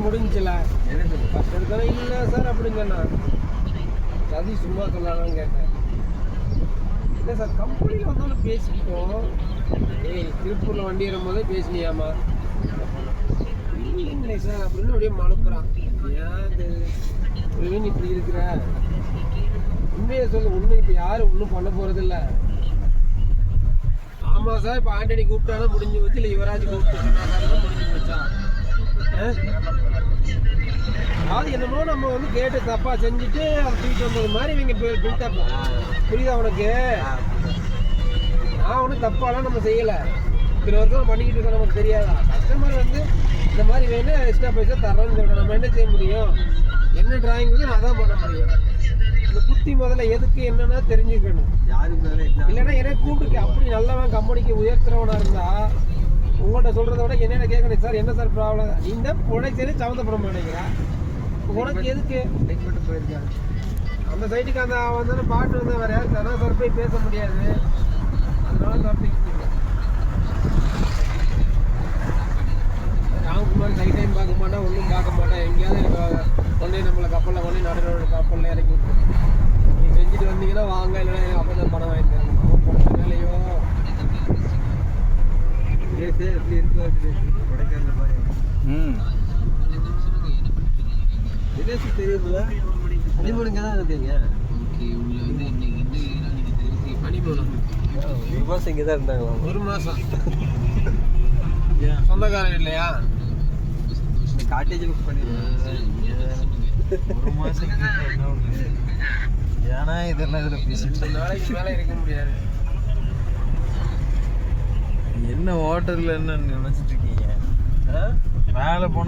முடிஞ்சுல first எடுத்தானே இல்லை sir அப்படின்னு சொன்னா அது சும்மா சொல்லான்னு கேட்டேன். இல்லை சார் கம்பெனியில் வந்தாலும் பேசிக்கிட்டோம். ஏய் திருப்பூரில் வண்டி ஏறும்போதே பேசினியாமா? இல்லைங்களே சார் அப்படின்னு அப்படியே மழுப்புறான். ஏன் இப்படி இருக்கிற உண்மையை சொல்லு, உண்மை இப்போ யாரும் ஒன்றும் பண்ண போகிறதில்ல. ஆமாம் சார் இப்போ ஆண்டனி கூப்பிட்டானா முடிஞ்சு வச்சு, இல்லை யுவராஜ் கூப்பிட்டு சொன்னாலும் முடிஞ்சு வச்சா. அதாவது என்னமோ நம்ம வந்து கேட்டு தப்பாக செஞ்சுட்டு அதை தூக்கிட்டு வந்தது மாதிரி இவங்க பில்டப். புரியுதா உனக்கு? நான் ஒன்றும் தப்பாலாம் நம்ம செய்யலை. இத்தனை வருஷம் பண்ணிக்கிட்டு இருக்கோம், நமக்கு தெரியாதா? கஸ்டமர் வந்து இந்த மாதிரி வேணும் எக்ஸ்ட்ரா பைசா தரேன்னு சொல்கிறேன். நம்ம என்ன செய்ய முடியும்? என்ன டிராயிங் வந்து நான் தான் பண்ண முடியும். இந்த புத்தி முதல்ல எதுக்கு என்னன்னா தெரிஞ்சுக்கணும். இல்லைன்னா எனக்கு கூப்பிட்டு அப்படி நல்லவன் கம்பெனிக்கு உயர்த்துறவனா இருந்தா உங்கள்கிட்ட சொல்றதை விட என்னென்ன கேட்கணும். சார் என்ன சார் ப்ராப்ளம்? இந்த உழைச்சது சம்மந்தப்பட மாட்டேங்கிறேன். உனக்கு எதுக்கு போயிருக்காங்க அந்த சைட்டுக்கு? அந்த வந்தானே பாட்டு வந்து வேற யாரும் தானே சார் போய் பேச முடியாது. அதனால சாப்பிட்டு ராம்குமார் சைட் டைம் பார்க்க மாட்டேன், ஒன்றும் பார்க்க மாட்டேன். எங்கேயாவது கொண்டே நம்மளை கப்பலில் கொண்டு நடுநோட கப்பலில் இறக்கி விட்டு நீங்கள் செஞ்சுட்டு வந்தீங்கன்னா வாங்க, இல்லைன்னா அப்போ தான் பணம் வாங்கி தரணும். நம்ம போட்ட வேலையோ எப்படி இருக்கு கொடைக்கானல் பாரு. விதேசி தெரியுதுல ஹனிமூனுங்க தான் இருக்கீங்க. ஹனிமூன் ஒரு மாதம் இங்கே தான் இருந்தாங்களா? ஒரு மாதம் சொந்தக்காரங்க இல்லையா? காட்டேஜ் புக் பண்ணிருக்கேன். ஒரு மாதம் ஏன்னா இதெல்லாம் இதில் பேசிட்டு நாளைக்கு மேலே இருக்க முடியாது. என்ன ஹோட்டலில் என்ன நினச்சிட்டு இருக்கீங்க? மேலே போனால்